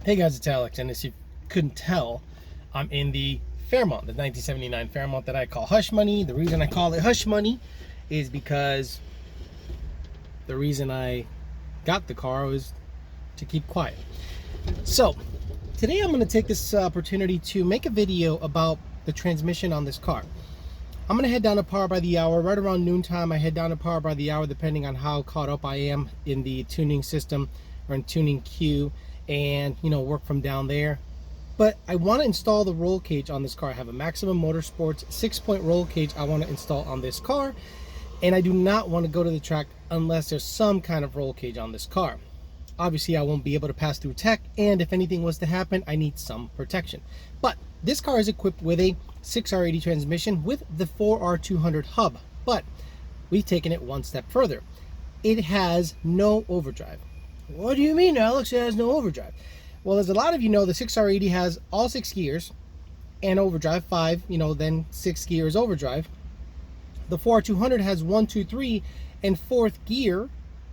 Hey guys, it's Alex, and as you couldn't tell, I'm in the Fairmont, the 1979 Fairmont that I call Hush Money. The reason I call it Hush Money is because the reason I got the car was to keep quiet. So today I'm going to take this opportunity to make a video about the transmission on this car. I'm going to head down to Power by the Hour. Right around noontime, I head down to Power by the Hour depending on how caught up I am in the tuning system or in tuning queue, and work from down there. But I want to install the roll cage on this car. I have a Maximum Motorsports 6-point roll cage I want to install on this car, and I do not want to go to the track unless there's some kind of roll cage on this car. Obviously I won't be able to pass through tech, and if anything was to happen, I need some protection. But this car is equipped with a 6R80 transmission with the 4R200 hub, but we've taken it one step further. It has no overdrive. What do you mean, Alex? It has no overdrive? Well, as a lot of you know, the 6R80 has all 6 gears and overdrive, 5, then 6 gears overdrive. The 4R200 has 1, 2, 3, and 4th gear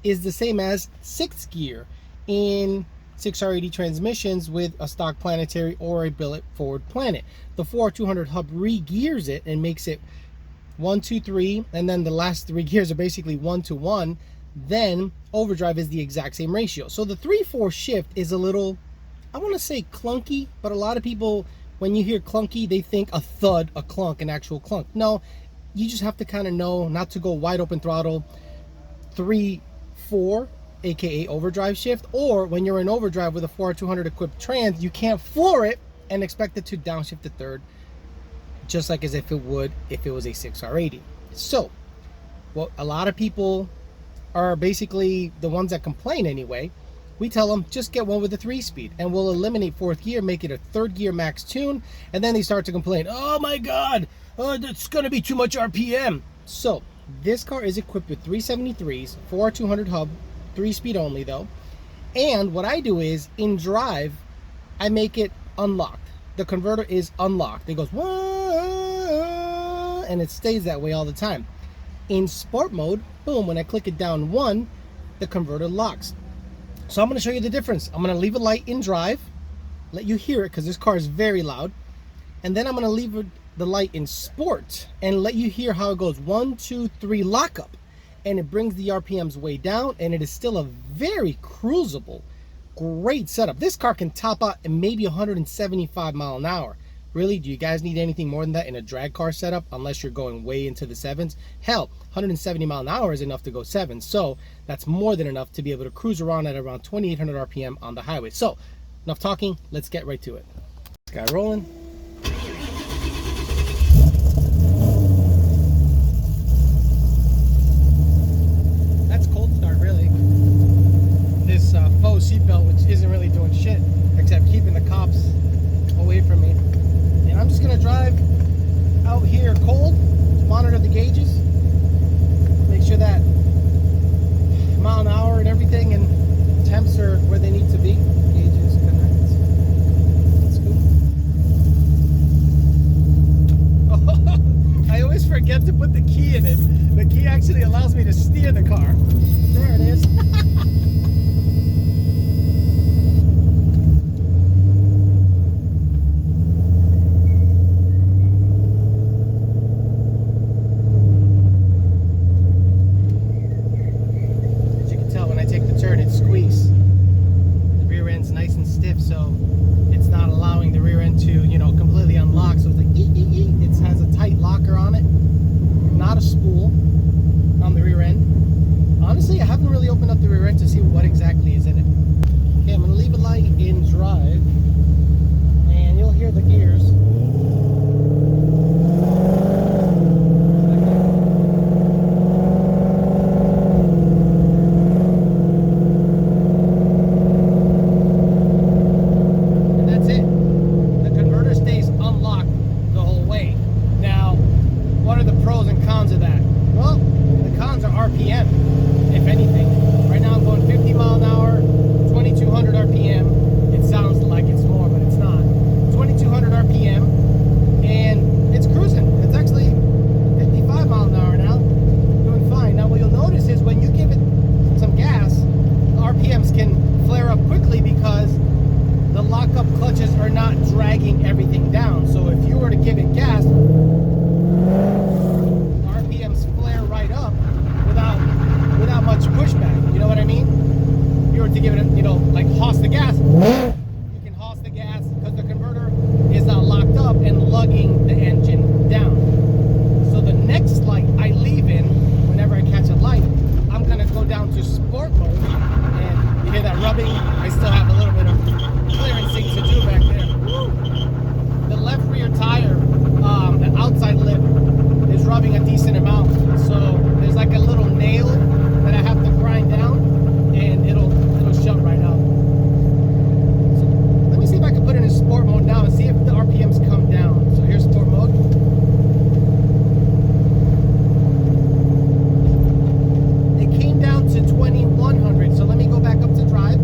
is the same as 6th gear in 6R80 transmissions with a stock planetary or a billet forward planet. The 4R200 hub re-gears it and makes it 1, 2, 3, and then the last 3 gears are basically 1 to 1. Then overdrive is the exact same ratio. So the 3/4 shift is a little, I want to say clunky, but a lot of people, when you hear clunky, they think a thud, a clunk, an actual clunk. No, you just have to kind of know not to go wide open throttle 3/4, aka overdrive shift, or when you're in overdrive with a 4R200 equipped trans, you can't floor it and expect it to downshift to third, just like as if it would if it was a 6R80. So what a lot of people are basically the ones that complain anyway, we tell them just get one with a 3-speed and we'll eliminate 4th gear, make it a 3rd gear max tune, and then they start to complain, oh my god, that's gonna be too much RPM. So this car is equipped with 373s, 4R200 hub, 3-speed only though, and what I do is in drive I make it unlocked. The converter is unlocked. It goes whoa, and it stays that way all the time. In sport mode, boom, when I click it down 1, the converter locks. So I'm going to show you the difference. I'm going to leave a light in drive, let you hear it because this car is very loud, and then I'm going to leave the light in sport and let you hear how it goes 1, 2, 3 lockup, and it brings the RPMs way down, and it is still a very cruisable, great setup. This car can top out at maybe 175 miles an hour. Really, do you guys need anything more than that in a drag car setup unless you're going way into the 7s? Hell, 170 miles an hour is enough to go 7, so that's more than enough to be able to cruise around at around 2,800 RPM on the highway. So, enough talking, let's get right to it. This guy rolling. That's cold start, really. This faux seatbelt, which isn't really doing shit except keeping the cops away from me. And I'm just gonna drive out here cold, monitor the gauges, make sure that mile an hour and everything and temps are where they need to be. Gauges connect. That's cool. I always forget to put the key in it. The key actually allows me to steer the car. There it is. So it's not allowing the rear end to completely unlock, so it's like it has a tight locker on it, not a spool on the rear end. Honestly, I haven't really opened up the rear end to see what exactly is in it. Okay, I'm going to leave a light in drive and you'll hear the gears. RPM, if anything. Right now I'm going 50 miles an hour, 2200 RPM. It sounds like it's more, but it's not. 2200 RPM. were to give it a, you know, like hoss the gas, you can hoss the gas because the converter is not locked up and lugging the engine down. So the next light I leave in, whenever I catch a light, I'm gonna go down to sport mode, and you hear that rubbing? I still have a little bit of clearancing to do back there. Woo! The left rear tire, the outside lip, is rubbing a decent amount. So there's like a little nail that I have to grind down, and it'll shut right out. So let me see if I can put it in sport mode now and see if the RPMs come down. So here's sport mode. They came down to 2100. So let me go back up to drive.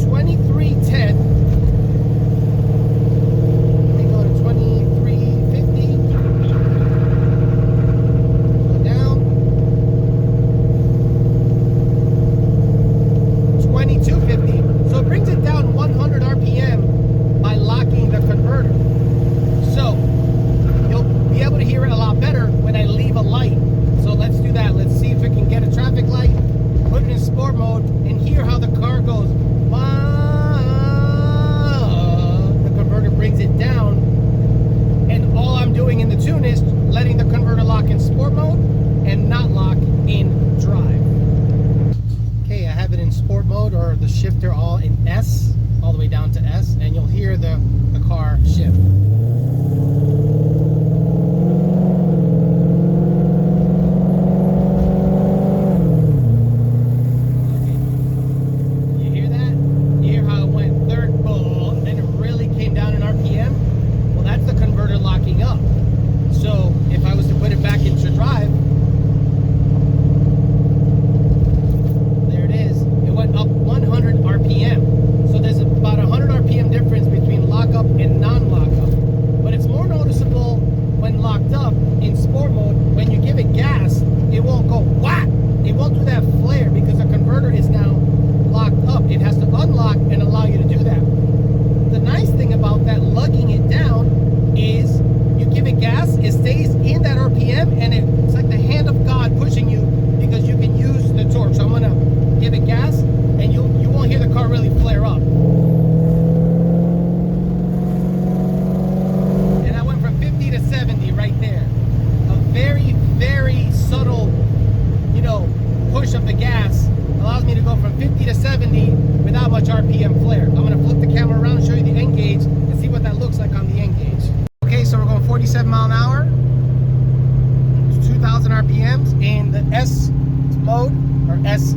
2310. Or the shifter all in S, all the way down to S, and you'll hear the car shift. Okay. You hear that? You hear how it went third, boom, then it really came down in RPM? Well, that's the converter locking up. So if I was to put it back into drive, up 100 RPM. So there's about 100 RPM difference between lockup and non-lockup. But it's more noticeable when locked up in sport mode. When you give it gas, it won't go whack. It won't do that flare because the converter is now locked up. It has to unlock and allow you to do that. The nice thing about that lugging it down is you give it gas, it stays in that RPM, and it's like the hand of God pushing you because you can use the torque. So I'm gonna give it gas, and you won't hear the car really flare up. And I went from 50 to 70 right there. A very, very subtle, you know, push of the gas allows me to go from 50 to 70 without much RPM flare. I'm gonna flip the camera around, show you the N gauge, and see what that looks like on the N gauge. Okay, so we're going 47 mile an hour, 2,000 RPMs in the S mode, or S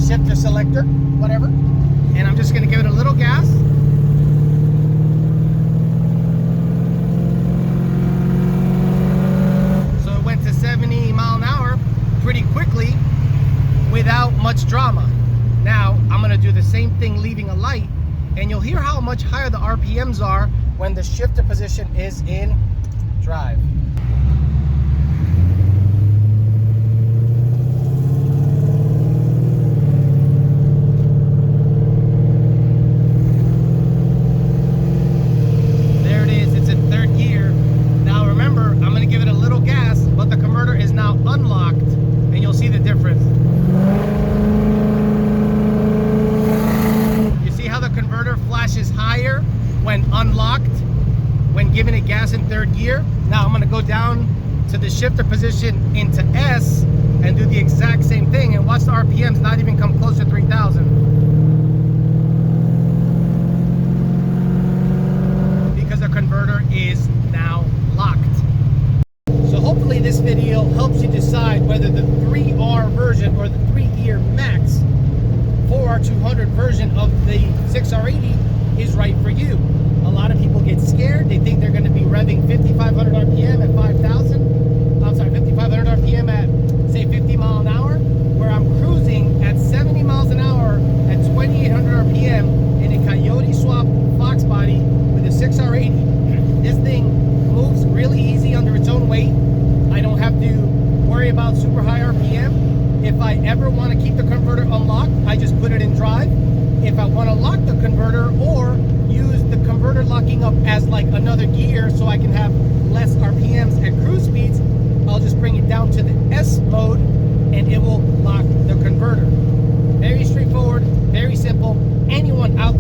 shifter selector, whatever. And I'm just gonna give it a little gas. So it went to 70 mile an hour pretty quickly without much drama. Now I'm gonna do the same thing leaving a light, and you'll hear how much higher the RPMs are when the shifter position is in drive. There it is, it's in third gear. Now remember, I'm gonna give it a little gas, but the converter is now unlocked, and you'll see the difference. You see how the converter flashes higher when unlocked, when giving it gas in third gear? Now I'm going to go down to the shifter position into S and do the exact same thing, and watch the RPMs not even come close to 3,000. Because the converter is now locked. So hopefully this video helps you decide whether the 3R version or the 3-gear max 4R200 version of the 6R80 is right for you. A lot of people get scared. They think they're going to be revving 5,500 RPM at 5,000. I'm sorry, 5,500 RPM at, say, 50 mile an hour, where I'm cruising at 70 miles an hour at 2,800 RPM in a Coyote swap Fox body with a 6R80. This thing moves really easy under its own weight. I don't have to worry about super high RPM. If I ever want to keep the converter unlocked, I just put it in drive. If I want to lock the converter or use the converter locking up as like another gear so I can have less RPMs at cruise speeds, I'll just bring it down to the S mode and it will lock the converter. Very straightforward, very simple. Anyone out